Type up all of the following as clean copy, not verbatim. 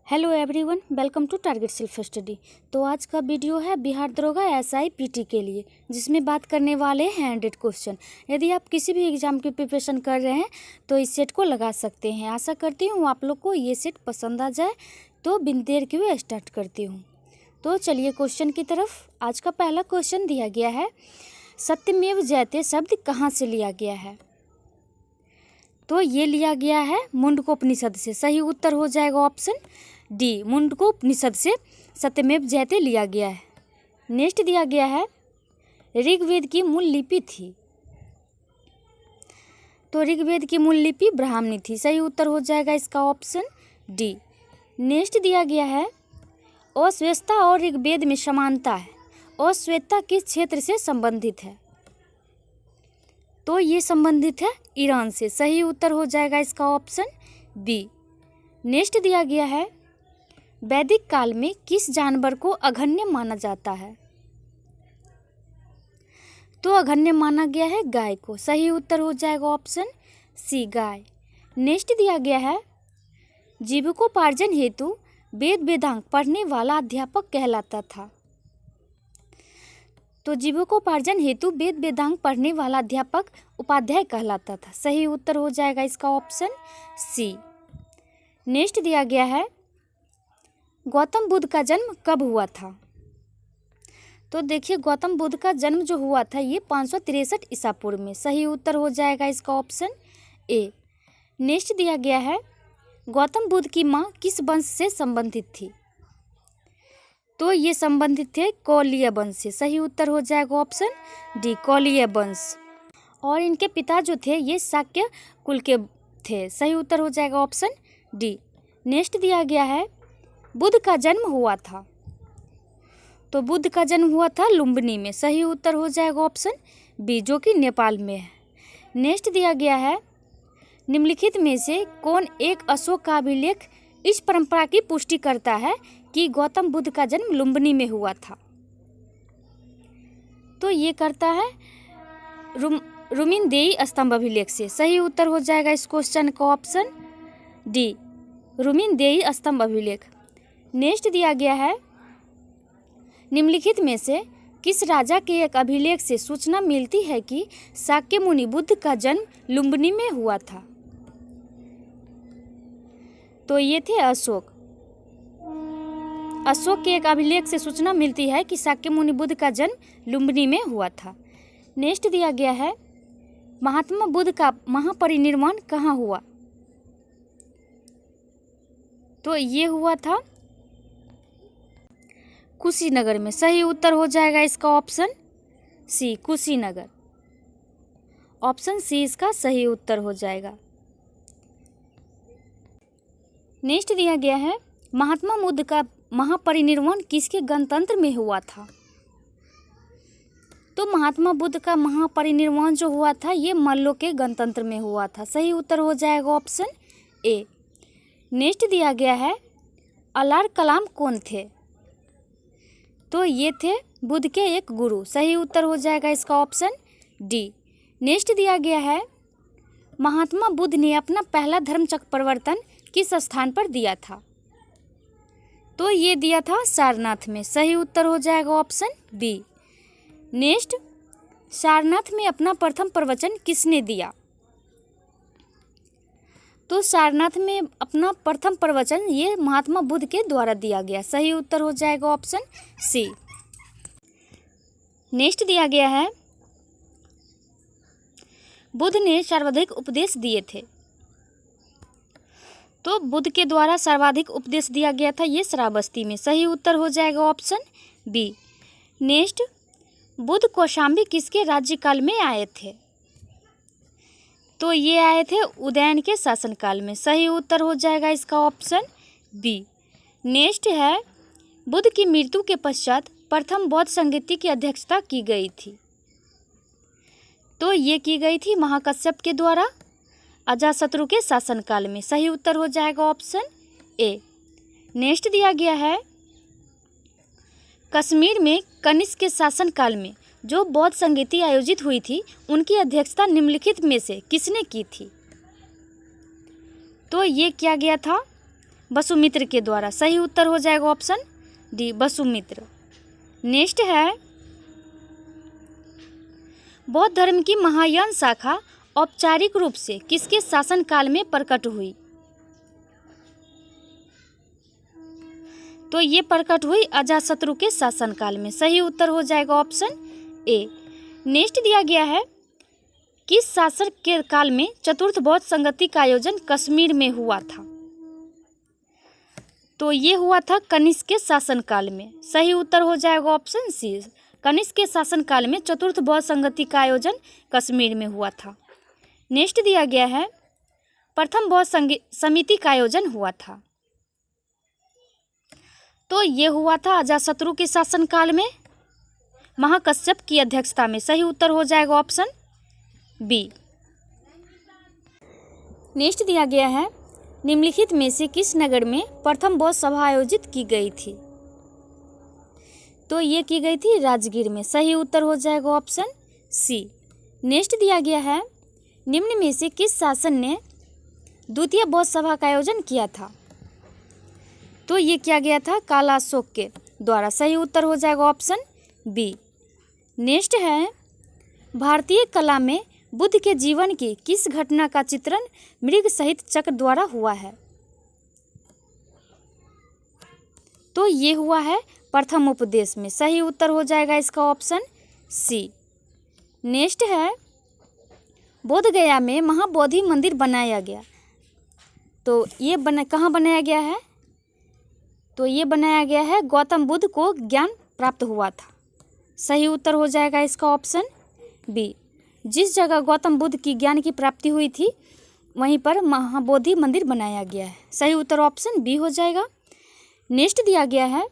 Hello everyone, welcome to Target Self Study. तो आज का वीडियो है बिहार दरोगा एसआई पीटी के लिए, जिसमें बात करने वाले हैं 100 क्वेश्चन। यदि आप किसी भी एग्जाम की प्रिपरेशन कर रहे हैं तो इस सेट को लगा सकते हैं। आशा करती हूँ आप लोग को ये सेट पसंद आ जाए। तो बिन देर के हुए स्टार्ट करती हूँ। तो चलिए क्वेश्चन की तरफ। आज का पहला क्वेश्चन दिया गया है, सत्यमेव जयते शब्द कहाँ से लिया गया है? तो ये लिया गया है मुंडकोपनिषद से। सही उत्तर हो जाएगा ऑप्शन डी, मुंडकोपनिषद से सत्यमेव जयते लिया गया है। नेक्स्ट दिया गया है, ऋग्वेद की मूल लिपि थी। तो ऋग्वेद की मूल लिपि ब्राह्मणी थी। सही उत्तर हो जाएगा इसका ऑप्शन डी। नेक्स्ट दिया गया है, अश्वेता और ऋग्वेद में समानता है। अश्वेता किस क्षेत्र से संबंधित है? तो ये संबंधित है ईरान से। सही उत्तर हो जाएगा इसका ऑप्शन बी। नेक्स्ट दिया गया है, वैदिक काल में किस जानवर को अघन्य माना जाता है? तो अघन्य माना गया है गाय को। सही उत्तर हो जाएगा ऑप्शन सी, गाय। नेक्स्ट दिया गया है, जीविकोपार्जन हेतु वेद वेदांग पढ़ने वाला अध्यापक कहलाता था। तो जीविकोपार्जन हेतु वेद वेदांग पढ़ने वाला अध्यापक उपाध्याय कहलाता था। सही उत्तर हो जाएगा इसका ऑप्शन सी। नेक्स्ट दिया गया है, गौतम बुद्ध का जन्म कब हुआ था? तो देखिए, गौतम बुद्ध का जन्म जो हुआ था ये 563 ईसा पूर्व में। सही उत्तर हो जाएगा इसका ऑप्शन ए। नेक्स्ट दिया गया है, गौतम बुद्ध की माँ किस वंश से संबंधित थी? तो ये संबंधित थे कौलीय वंश से। सही उत्तर हो जाएगा ऑप्शन डी, कौलीय वंश। और इनके पिता जो थे ये शाक्य कुल के थे। सही उत्तर हो जाएगा ऑप्शन डी। नेक्स्ट दिया गया है, बुद्ध का जन्म हुआ था। तो बुद्ध का जन्म हुआ था लुम्बिनी में। सही उत्तर हो जाएगा ऑप्शन बी, जो कि नेपाल में है। नेक्स्ट दिया गया है, निम्नलिखित में से कौन एक अशोक का अभिलेख इस परंपरा की पुष्टि करता है कि गौतम बुद्ध का जन्म लुम्बिनी में हुआ था? तो ये करता है रुमिनदेई स्तंभ अभिलेख से। सही उत्तर हो जाएगा इस क्वेश्चन का ऑप्शन डी, रुमिनदेई स्तंभ अभिलेख। नेक्स्ट दिया गया है, निम्नलिखित में से किस राजा के एक अभिलेख से सूचना मिलती है कि शाक्य मुनि बुद्ध का जन्म लुम्बिनी में हुआ था? तो ये थे अशोक। अशोक के एक अभिलेख से सूचना मिलती है कि शाक्य मुनि बुद्ध का जन्म लुम्बिनी में हुआ था। नेक्स्ट दिया गया है, महात्मा बुद्ध का महापरिनिर्वाण कहाँ हुआ? तो ये हुआ था कुशीनगर में। सही उत्तर हो जाएगा इसका option C, Kushinagar. Option C इसका सही उत्तर हो जाएगा। नेक्स्ट दिया गया है, महात्मा बुद्ध का महापरिनिर्वाण किसके गणतंत्र में हुआ था? तो महात्मा बुद्ध का महापरिनिर्वाण जो हुआ था ये मल्लों के गणतंत्र में हुआ था। सही उत्तर हो जाएगा ऑप्शन ए। नेक्स्ट दिया गया है, अलार कलाम कौन थे? तो ये थे बुद्ध के एक गुरु। सही उत्तर हो जाएगा इसका ऑप्शन डी। नेक्स्ट दिया गया है, महात्मा बुद्ध ने अपना पहला धर्मचक्र प्रवर्तन किस स्थान पर दिया था? तो ये दिया था सारनाथ में। सही उत्तर हो जाएगा ऑप्शन बी। नेक्स्ट, सारनाथ में अपना प्रथम प्रवचन किसने दिया? तो सारनाथ में अपना प्रथम प्रवचन ये महात्मा बुद्ध के द्वारा दिया गया। सही उत्तर हो जाएगा ऑप्शन सी। नेक्स्ट दिया गया है, बुद्ध ने सर्वाधिक उपदेश दिए थे। तो बुद्ध के द्वारा सर्वाधिक उपदेश दिया गया था ये श्रावस्ती में। सही उत्तर हो जाएगा option B. Next, Buddha Kaushambi किसके राज्यकाल में आए थे? तो ये आए थे उदयन के शासनकाल में। सही उत्तर हो जाएगा इसका ऑप्शन बी। नेक्स्ट है, बुद्ध की मृत्यु के पश्चात प्रथम बौद्ध संगीति की अध्यक्षता की गई थी। तो ये की गई थी महाकश्यप के द्वारा अजातशत्रु के शासनकाल में। सही उत्तर हो जाएगा ऑप्शन ए। नेक्स्ट दिया गया है, कश्मीर में कनिष्क के शासनकाल में जो बौद्ध संगीति आयोजित हुई थी उनकी अध्यक्षता निम्नलिखित में से किसने की थी? तो ये किया गया था वसुमित्र के द्वारा। सही उत्तर हो जाएगा ऑप्शन डी, वसुमित्र। नेक्स्ट है, बौद्ध धर्म की महायान शाखा औपचारिक रूप से किसके शासनकाल में प्रकट हुई? तो ये प्रकट हुई अजातशत्रु के शासनकाल में। सही उत्तर हो जाएगा ऑप्शन ए। नेक्स्ट दिया गया है, किस शासक के काल में चतुर्थ बौद्ध संगति का आयोजन कश्मीर में हुआ था? तो ये हुआ था कनिष्क के शासनकाल में। सही उत्तर हो जाएगा ऑप्शन सी, कनिष्क के शासनकाल में चतुर्थ बौद्ध संगति का आयोजन कश्मीर में हुआ था। नेक्स्ट दिया गया है, प्रथम बौद्ध समिति का आयोजन हुआ था? तो ये हुआ था अजातशत्रु के शासनकाल में, महाकश्यप की अध्यक्षता में। सही उत्तर हो जाएगा ऑप्शन बी। नेक्स्ट दिया गया है, निम्नलिखित में से किस नगर में प्रथम बौद्ध सभा आयोजित की गई थी? तो ये की गई थी राजगीर में। सही उत्तर हो जाएगा ऑप्शन सी। नेक्स्ट दिया गया है, निम्न में से किस शासक ने द्वितीय बौद्ध सभा का आयोजन किया था? तो ये किया गया था कालाशोक के द्वारा। सही उत्तर हो जाएगा ऑप्शन बी। नेक्स्ट है, भारतीय कला में बुद्ध के जीवन की किस घटना का चित्रण मृग सहित चक्र द्वारा हुआ है? तो ये हुआ है प्रथम उपदेश में। सही उत्तर हो जाएगा इसका ऑप्शन सी। नेक्स्ट है, बोध गया में महाबोधि मंदिर बनाया गया। तो ये कहाँ बनाया गया है? तो ये बनाया गया है गौतम बुद्ध को ज्ञान प्राप्त हुआ था। सही उत्तर हो जाएगा इसका ऑप्शन बी। जिस जगह गौतम बुद्ध की ज्ञान की प्राप्ति हुई थी वहीं पर महाबोधि मंदिर बनाया गया है। सही उत्तर ऑप्शन बी हो जाएगा। नेक्स्ट दिया गया है,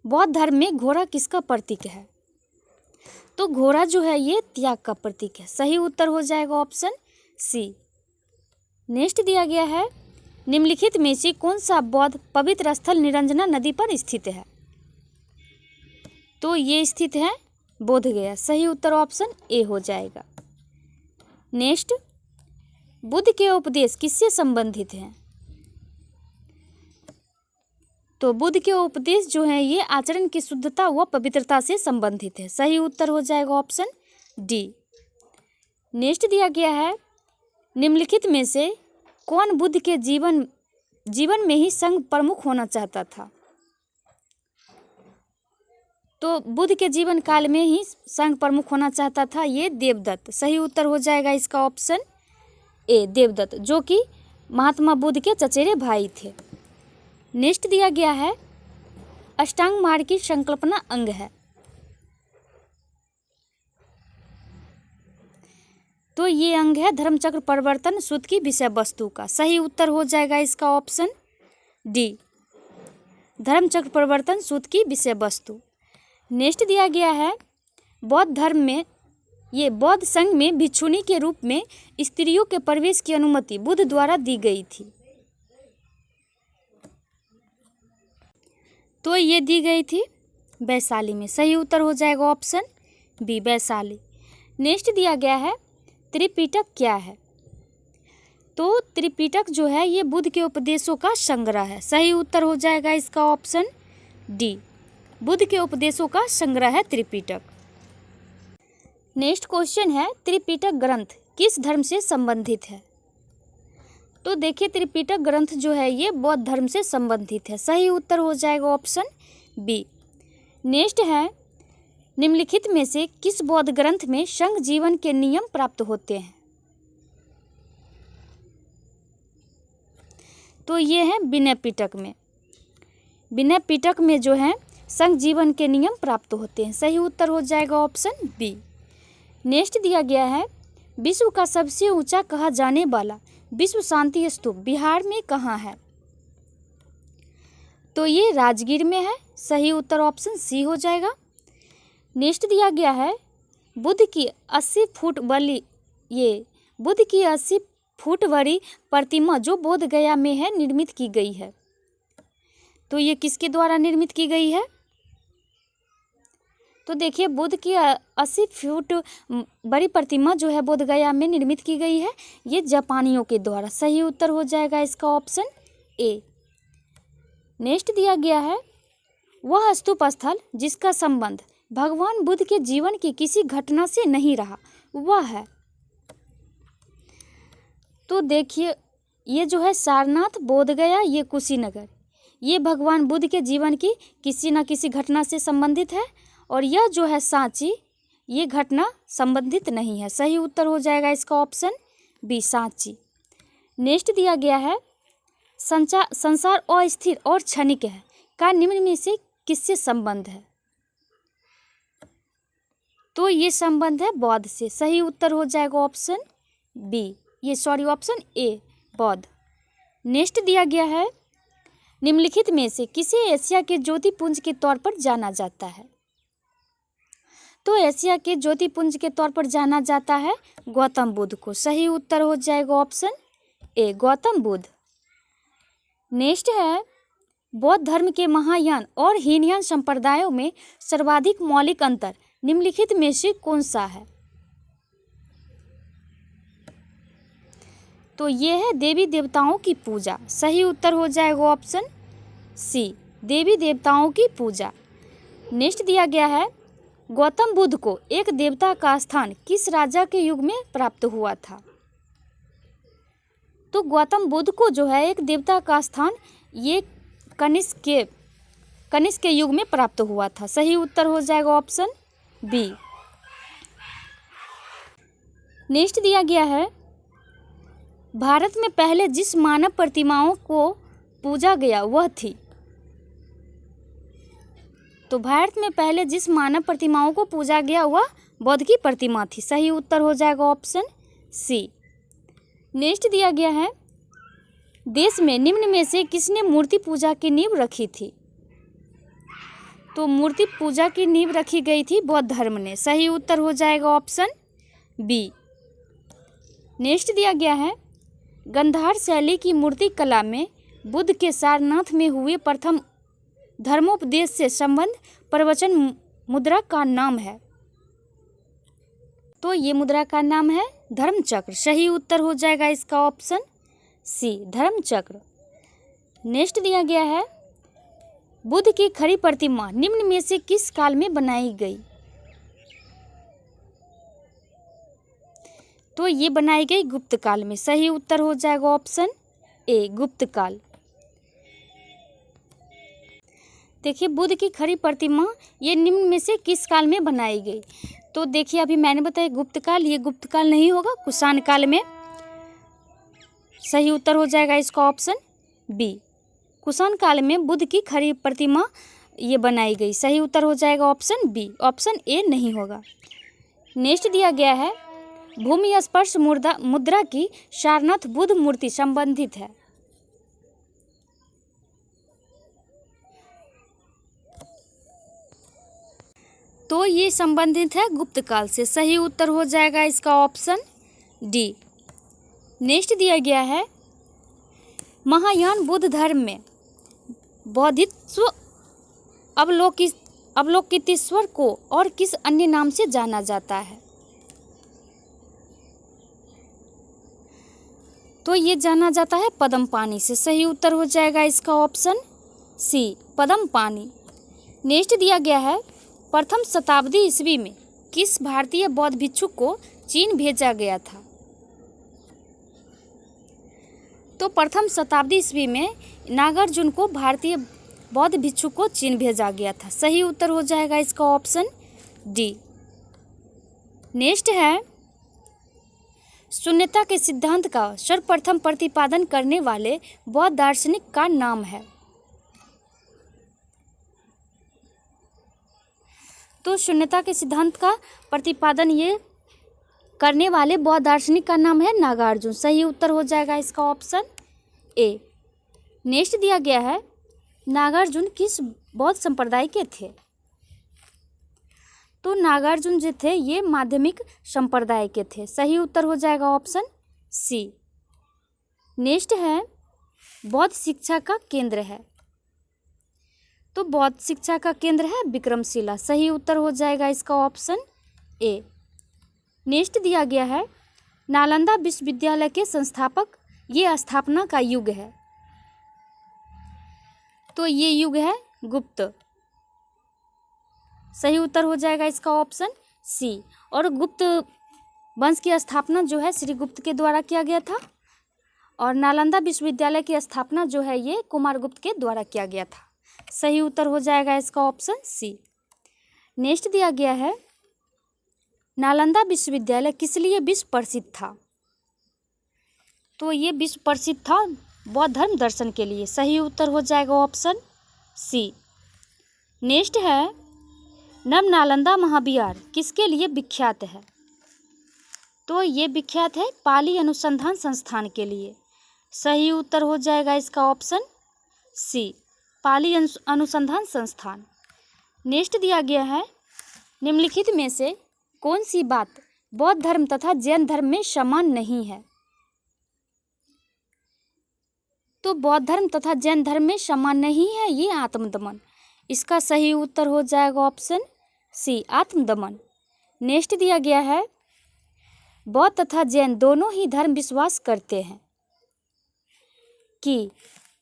बौद्ध धर्म में घोड़ा किसका प्रतीक है? तो घोड़ा जो है ये त्याग का प्रतीक है। सही उत्तर हो जाएगा ऑप्शन सी। नेक्स्ट दिया गया है, निम्नलिखित में से कौन सा बौद्ध पवित्र स्थल निरंजना नदी पर स्थित है? तो ये स्थित है बोध गया। सही उत्तर ऑप्शन ए हो जाएगा। नेक्स्ट, बुद्ध के उपदेश किससे संबंधित हैं? तो बुद्ध के उपदेश जो है ये आचरण की शुद्धता व पवित्रता से संबंधित है। सही उत्तर हो जाएगा ऑप्शन डी। नेक्स्ट दिया गया है, निम्नलिखित में से कौन बुद्ध के जीवन में ही संघ प्रमुख होना चाहता था? तो बुद्ध के जीवन काल में ही संघ प्रमुख होना चाहता था ये देवदत्त। सही उत्तर हो जाएगा इसका ऑप्शन ए, देवदत्त, जो कि महात्मा बुद्ध के चचेरे भाई थे। नेक्स्ट दिया गया है, अष्टांग मार्ग की संकल्पना अंग है। तो ये अंग है धर्मचक्र परिवर्तन सूत्र की विषय वस्तु का। सही उत्तर हो जाएगा इसका ऑप्शन डी, धर्मचक्र परिवर्तन सूत्र की विषय वस्तु। नेक्स्ट दिया गया है, बौद्ध धर्म में ये बौद्ध संघ में भिक्षुणी के रूप में स्त्रियों के प्रवेश की अनुमति बुद्ध द्वारा दी गई थी। तो ये दी गई थी वैशाली में। सही उत्तर हो जाएगा ऑप्शन बी, वैशाली। नेक्स्ट दिया गया है, त्रिपिटक क्या है? तो त्रिपिटक जो है ये बुद्ध के उपदेशों का संग्रह है। सही उत्तर हो जाएगा इसका ऑप्शन डी, बुद्ध के उपदेशों का संग्रह है त्रिपिटक। नेक्स्ट क्वेश्चन है, त्रिपिटक ग्रंथ किस धर्म से संबंधित है? तो देखिए त्रिपिटक ग्रंथ जो है ये बौद्ध धर्म से संबंधित है। सही उत्तर हो जाएगा ऑप्शन बी। नेक्स्ट है, निम्नलिखित में से किस बौद्ध ग्रंथ में संघ जीवन के नियम प्राप्त होते हैं? तो ये है विनय पिटक में। विनय पिटक में जो है संघ जीवन के नियम प्राप्त होते हैं। सही उत्तर हो जाएगा ऑप्शन बी। नेक्स्ट दिया गया है, विश्व का सबसे ऊंचा कहा जाने वाला विश्व शांति स्तूप बिहार में कहाँ है? तो ये राजगीर में है। सही उत्तर ऑप्शन सी हो जाएगा। नेक्स्ट दिया गया है, बुद्ध की 80 फुट बड़ी प्रतिमा जो बोध गया में है निर्मित की गई है। तो ये किसके द्वारा निर्मित की गई है? तो देखिए बुद्ध की 80 फुट बड़ी प्रतिमा जो है बोध गया में निर्मित की गई है ये जापानियों के द्वारा। सही उत्तर हो जाएगा इसका ऑप्शन ए, नेक्स्ट दिया गया है वह स्तूप स्थल जिसका संबंध भगवान बुद्ध के जीवन की किसी घटना से नहीं रहा वह है। तो देखिए ये जो है सारनाथ, बोधगया, ये कुशीनगर, ये भगवान बुद्ध के जीवन की किसी न किसी घटना से संबंधित है। और यह जो है सांची, ये घटना संबंधित नहीं है। सही उत्तर हो जाएगा इसका ऑप्शन बी, सांची। नेक्स्ट दिया गया है संसार अस्थिर और क्षणिक है का निम्न में से किससे संबंध है? तो ये संबंध है बौद्ध से। सही उत्तर हो जाएगा ऑप्शन बी, ऑप्शन ए, बौद्ध। नेक्स्ट दिया गया है निम्नलिखित में से किसे एशिया के ज्योतिपुंज के तौर पर जाना जाता है? तो एशिया के ज्योतिपुंज के तौर पर जाना जाता है गौतम बुद्ध को। सही उत्तर हो जाएगा option A, Gautam Buddha. Next है बौद्ध धर्म के महायान और हीनयान संप्रदायों में सर्वाधिक मौलिक अंतर निम्नलिखित में से कौन सा है? तो ये है देवी देवताओं की पूजा। सही उत्तर हो जाएगा ऑप्शन सी, देवी देवताओं की पूजा। नेक्स्ट दिया गया है गौतम बुद्ध को एक देवता का स्थान किस राजा के युग में प्राप्त हुआ था? तो गौतम बुद्ध को जो है एक देवता का स्थान ये कनिष्क के युग में प्राप्त हुआ था। सही उत्तर हो जाएगा ऑप्शन बी। नेक्स्ट दिया गया है भारत में पहले जिस मानव प्रतिमाओं को पूजा गया वह थी। तो भारत में पहले जिस मानव प्रतिमाओं को पूजा गया वह बुद्ध की प्रतिमा थी। सही उत्तर हो जाएगा ऑप्शन सी। नेक्स्ट दिया गया है देश में निम्न में से किसने मूर्ति पूजा की नींव रखी थी? तो मूर्ति पूजा की नींव रखी गई थी बौद्ध धर्म ने। सही उत्तर हो जाएगा ऑप्शन बी। नेक्स्ट दिया गया है गंधार शैली की मूर्ति कला में बुद्ध के सारनाथ में हुए प्रथम धर्मोपदेश से संबंध प्रवचन मुद्रा का नाम है। तो ये मुद्रा का नाम है धर्मचक्र। सही उत्तर हो जाएगा इसका ऑप्शन सी, धर्मचक्र। नेक्स्ट दिया गया है बुद्ध की खड़ी प्रतिमा निम्न में से किस काल में बनाई गई? तो ये बनाई गई गुप्त काल में। सही उत्तर हो जाएगा ऑप्शन ए, गुप्त काल। देखिए बुद्ध की खड़ी प्रतिमा ये निम्न में से किस काल में बनाई गई? तो देखिए अभी मैंने बताया गुप्त काल, ये गुप्त काल नहीं होगा, कुषाण काल में। सही उत्तर हो जाएगा इसका ऑप्शन बी, कुषाण काल में बुद्ध की खड़ी प्रतिमा ये बनाई गई। सही उत्तर हो जाएगा ऑप्शन बी, ऑप्शन ए नहीं होगा। नेक्स्ट दिया गया है भूमि स्पर्श मुद्रा की सारनाथ बुद्ध मूर्ति संबंधित है। तो ये संबंधित है गुप्त काल से। सही उत्तर हो जाएगा इसका ऑप्शन डी। नेक्स्ट दिया गया है महायान बुद्ध धर्म में बौद्धित्व अवलोकितेश्वर को और किस अन्य नाम से जाना जाता है? तो ये जाना जाता है पद्मपाणि से। सही उत्तर हो जाएगा इसका ऑप्शन सी, पद्मपाणि। नेक्स्ट दिया गया है प्रथम शताब्दी ईस्वी में किस भारतीय बौद्ध भिक्षु को चीन भेजा गया था? तो प्रथम शताब्दी ईस्वी में नागार्जुन को भारतीय बौद्ध भिक्षु को चीन भेजा गया था। सही उत्तर हो जाएगा इसका ऑप्शन डी। नेक्स्ट है शून्यता के सिद्धांत का सर्वप्रथम प्रतिपादन करने वाले बौद्ध दार्शनिक का नाम है। तो शून्यता के सिद्धांत का प्रतिपादन ये करने वाले बौद्ध दार्शनिक का नाम है नागार्जुन। सही उत्तर हो जाएगा इसका ऑप्शन ए। नेक्स्ट दिया गया है नागार्जुन किस बौद्ध संप्रदाय के थे? तो नागार्जुन जो थे ये माध्यमिक संप्रदाय के थे। सही उत्तर हो जाएगा ऑप्शन सी। नेक्स्ट है बौद्ध शिक्षा का केंद्र है। तो बौद्ध शिक्षा का केंद्र है विक्रमशिला। सही उत्तर हो जाएगा इसका ऑप्शन ए। नेक्स्ट दिया गया है नालंदा विश्वविद्यालय के संस्थापक ये स्थापना का युग है। तो ये युग है गुप्त। सही उत्तर हो जाएगा इसका ऑप्शन सी। और गुप्त वंश की स्थापना जो है श्री गुप्त के द्वारा किया गया था, और नालंदा विश्वविद्यालय की स्थापना जो है ये कुमारगुप्त के द्वारा किया गया था। सही उत्तर हो जाएगा इसका ऑप्शन सी। नेक्स्ट दिया गया है, नालंदा विश्वविद्यालय किस लिए विश्व प्रसिद्ध था? तो ये विश्व प्रसिद्ध था बौद्ध धर्म दर्शन के लिए। सही उत्तर हो जाएगा ऑप्शन सी। नेक्स्ट है, नव नालंदा महाविहार किसके लिए विख्यात है? तो ये विख्यात है पाली अनुसंधान संस्थान के लिए। सही उत्तर हो जाएगा इसका ऑप्शन सी, पाली अनुसंधान संस्थान। नेक्स्ट दिया गया है, निम्नलिखित में से कौन सी बात बौद्ध धर्म तथा जैन धर्म में समान नहीं है? तो बौद्ध धर्म तथा जैन धर्म में समान नहीं है ये आत्मदमन। इसका सही उत्तर हो जाएगा ऑप्शन सी, आत्मदमन। नेक्स्ट दिया गया है, बौद्ध तथा जैन दोनों ही धर्म विश्वास करते हैं कि,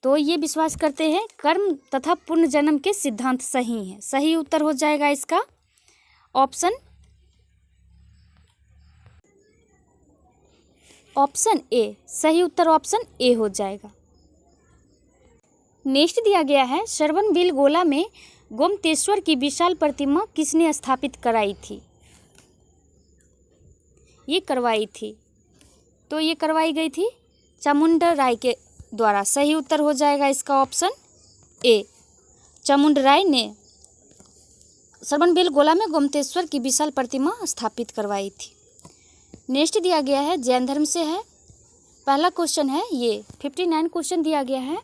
तो ये विश्वास करते हैं कर्म तथा पुनर्जन्म के सिद्धांत सही हैं। सही उत्तर हो जाएगा इसका ऑप्शन ए। सही उत्तर ऑप्शन ए हो जाएगा। नेक्स्ट दिया गया है, श्रवणबेलगोला में गोमतेश्वर की विशाल प्रतिमा किसने स्थापित कराई थी? ये करवाई थी, तो ये करवाई गई थी चामुंडा राय के द्वारा। सही उत्तर हो जाएगा इसका ऑप्शन ए। चामुंडा राय ने श्रवणबेलगोला में गोमतेश्वर की विशाल प्रतिमा स्थापित करवाई थी। नेक्स्ट दिया गया है, जैन धर्म से है। पहला क्वेश्चन है ये 59 क्वेश्चन दिया गया है,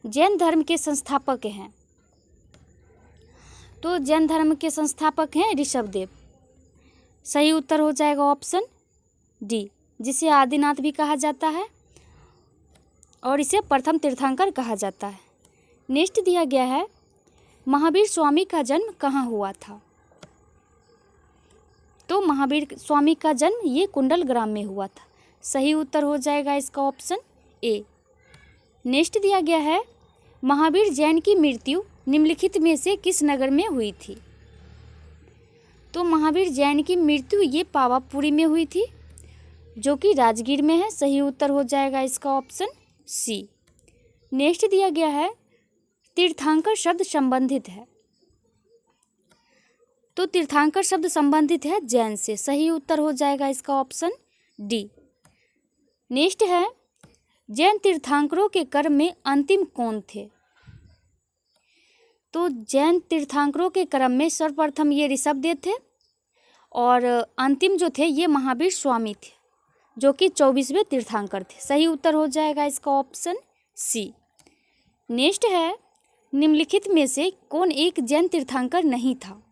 जैन धर्म के संस्थापक हैं। तो जैन धर्म के संस्थापक हैं ऋषभदेव। सही उत्तर हो जाएगा ऑप्शन डी, जिसे आदिनाथ भी कहा जाता है और इसे प्रथम तीर्थंकर कहा जाता है। नेक्स्ट दिया गया है, महावीर स्वामी का जन्म कहाँ हुआ था? तो महावीर स्वामी का जन्म ये कुंडल ग्राम में हुआ था। सही उत्तर हो जाएगा इसका ऑप्शन ए। नेक्स्ट दिया गया है, महावीर जैन की मृत्यु निम्नलिखित में से किस नगर में हुई थी? तो महावीर जैन की मृत्यु ये पावापुरी में हुई थी, जो कि राजगीर में है। सही उत्तर हो जाएगा इसका ऑप्शन सी। नेक्स्ट दिया गया है, तीर्थंकर शब्द संबंधित है। तो तीर्थंकर शब्द संबंधित है जैन से। सही उत्तर हो जाएगा इसका ऑप्शन डी। नेक्स्ट है, जैन तीर्थंकरों के क्रम में अंतिम कौन थे? तो जैन तीर्थंकरों के क्रम में सर्वप्रथम ये ऋषभदेव थे और अंतिम जो थे ये महावीर स्वामी थे, जो कि 24वें तीर्थंकर थे। सही उत्तर हो जाएगा इसका ऑप्शन सी। नेक्स्ट है, निम्नलिखित में से कौन एक जैन तीर्थंकर नहीं था?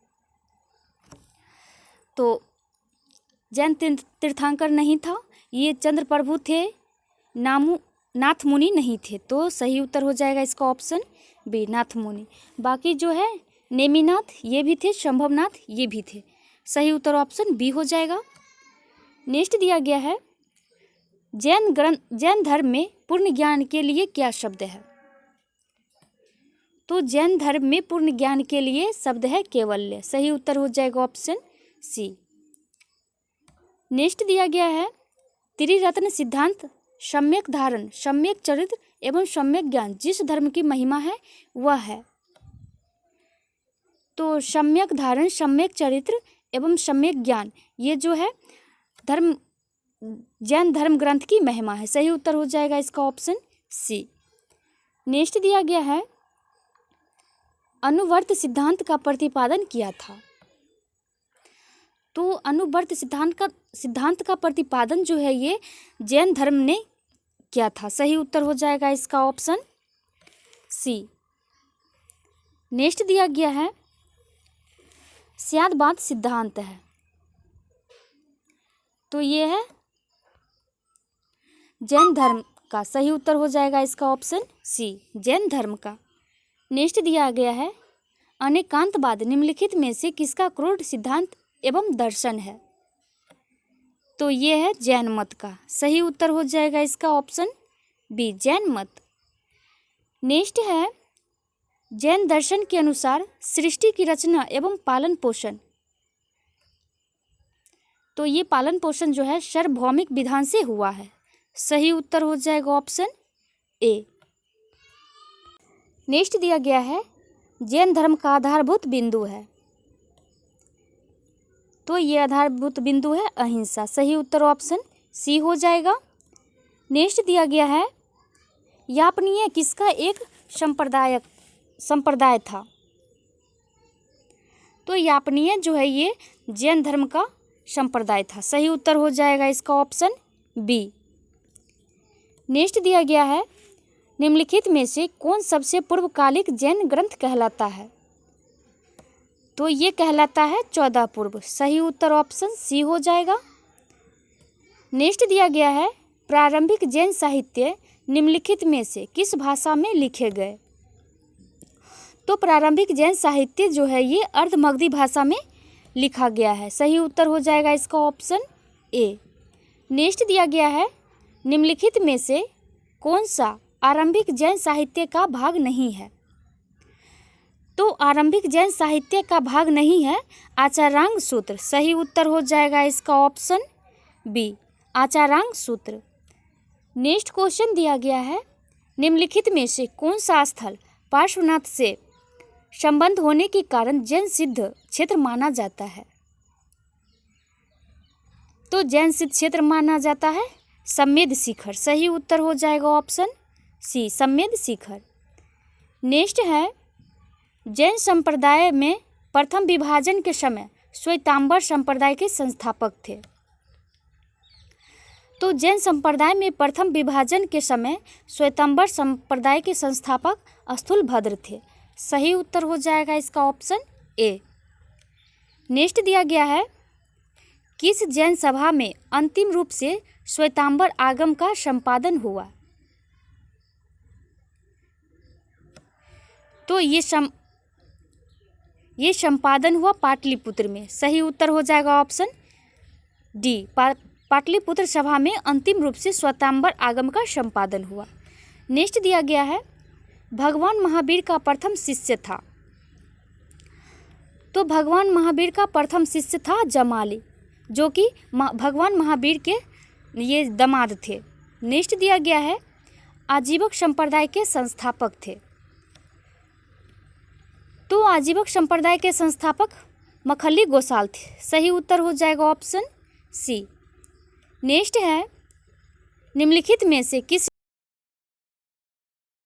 तो जैन तीर्थंकर नहीं था ये चंद्रप्रभु थे, नाथ मुनि नहीं थे। तो सही उत्तर हो जाएगा इसका ऑप्शन बी, नाथ मुनि। बाकी जो है नेमिनाथ ये भी थे, शंभवनाथ ये भी थे। सही उत्तर ऑप्शन बी हो जाएगा। नेक्स्ट दिया गया है, जैन धर्म में पूर्ण ज्ञान के लिए क्या शब्द है? तो जैन धर्म में पूर्ण ज्ञान के लिए शब्द है कैवल्य। सही उत्तर हो जाएगा ऑप्शन सी। नेक्स्ट दिया गया है, त्रिरत्न सिद्धांत सम्यक धारण, सम्यक चरित्र एवं सम्यक ज्ञान जिस धर्म की महिमा है वह है। तो सम्यक धारण, सम्यक चरित्र एवं सम्यक ज्ञान ये जो है धर्म जैन धर्म ग्रंथ की महिमा है। सही उत्तर हो जाएगा इसका ऑप्शन सी। नेक्स्ट दिया गया है, अनुवर्त सिद्धांत का प्रतिपादन किया था। तो अनुवर्त सिद्धांत का प्रतिपादन जो है ये जैन धर्म ने किया था। सही उत्तर हो जाएगा इसका ऑप्शन सी। नेक्स्ट दिया गया है, स्यादवाद सिद्धांत है। तो ये है जैन धर्म का। सही उत्तर हो जाएगा इसका ऑप्शन सी, जैन धर्म का। नेक्स्ट दिया गया है, अनेकांतवाद निम्नलिखित में से किसका क्रोध सिद्धांत एवं दर्शन है? तो ये है जैन मत का। सही उत्तर हो जाएगा इसका ऑप्शन बी, जैन मत। नेक्स्ट है, जैन दर्शन के अनुसार सृष्टि की रचना एवं पालन पोषण, तो ये पालन पोषण जो है सार्वभौमिक विधान से हुआ है। सही उत्तर हो जाएगा ऑप्शन ए। नेक्स्ट दिया गया है जैन धर्म का आधारभूत बिंदु है, तो ये आधारभूत बिंदु है अहिंसा। सही उत्तर ऑप्शन सी हो जाएगा। नेक्स्ट दिया गया है यापनीय किसका एक संप्रदाय था, तो यापनीय जो है ये जैन धर्म का संप्रदाय था। सही उत्तर हो जाएगा इसका ऑप्शन बी। नेक्स्ट दिया गया है निम्नलिखित में से कौन सबसे पूर्वकालिक जैन ग्रंथ कहलाता है, तो ये कहलाता है 14 पूर्व। सही उत्तर ऑप्शन सी हो जाएगा। नेक्स्ट दिया गया है प्रारंभिक जैन साहित्य निम्नलिखित में से किस भाषा में लिखे गए, तो प्रारंभिक जैन साहित्य जो है ये अर्धमगधी भाषा में लिखा गया है। सही उत्तर हो जाएगा इसका ऑप्शन ए। नेक्स्ट दिया गया है निम्नलिखित में से कौन सा आरंभिक जैन साहित्य का भाग नहीं है, तो आरंभिक जैन साहित्य का भाग नहीं है आचारांग सूत्र। सही उत्तर हो जाएगा इसका ऑप्शन बी, आचारांग सूत्र। नेक्स्ट क्वेश्चन दिया गया है निम्नलिखित में से कौन सा स्थल पार्श्वनाथ से संबंध होने के कारण जैन सिद्ध क्षेत्र माना जाता है, तो जैन सिद्ध क्षेत्र माना जाता है सम्मेद शिखर। सही उत्तर हो जाएगा ऑप्शन सी, सम्मेद शिखर। नेक्स्ट है जैन संप्रदाय में प्रथम विभाजन के समय श्वेतांबर संप्रदाय के संस्थापक थे, तो जैन संप्रदाय में प्रथम विभाजन के समय श्वेतांबर संप्रदाय के संस्थापक स्थूलभद्र थे। सही उत्तर हो जाएगा इसका ऑप्शन ए। नेक्स्ट दिया गया है किस जैन सभा में अंतिम रूप से श्वेतांबर आगम का संपादन हुआ, तो ये संपादन हुआ पाटलिपुत्र में। सही उत्तर हो जाएगा ऑप्शन डी, पाटलिपुत्र सभा में अंतिम रूप से श्वेतांबर आगम का संपादन हुआ। नेक्स्ट दिया गया है भगवान महावीर का प्रथम शिष्य था, तो भगवान महावीर का प्रथम शिष्य था जमाली, जो कि भगवान महावीर के ये दामाद थे। नेक्स्ट दिया गया है आजीवक संप्रदाय के संस्थापक थे, तो आजीवक संप्रदाय के संस्थापक मखल्ली गोसाल थे। सही उत्तर हो जाएगा ऑप्शन सी। नेक्स्ट है निम्नलिखित में से किस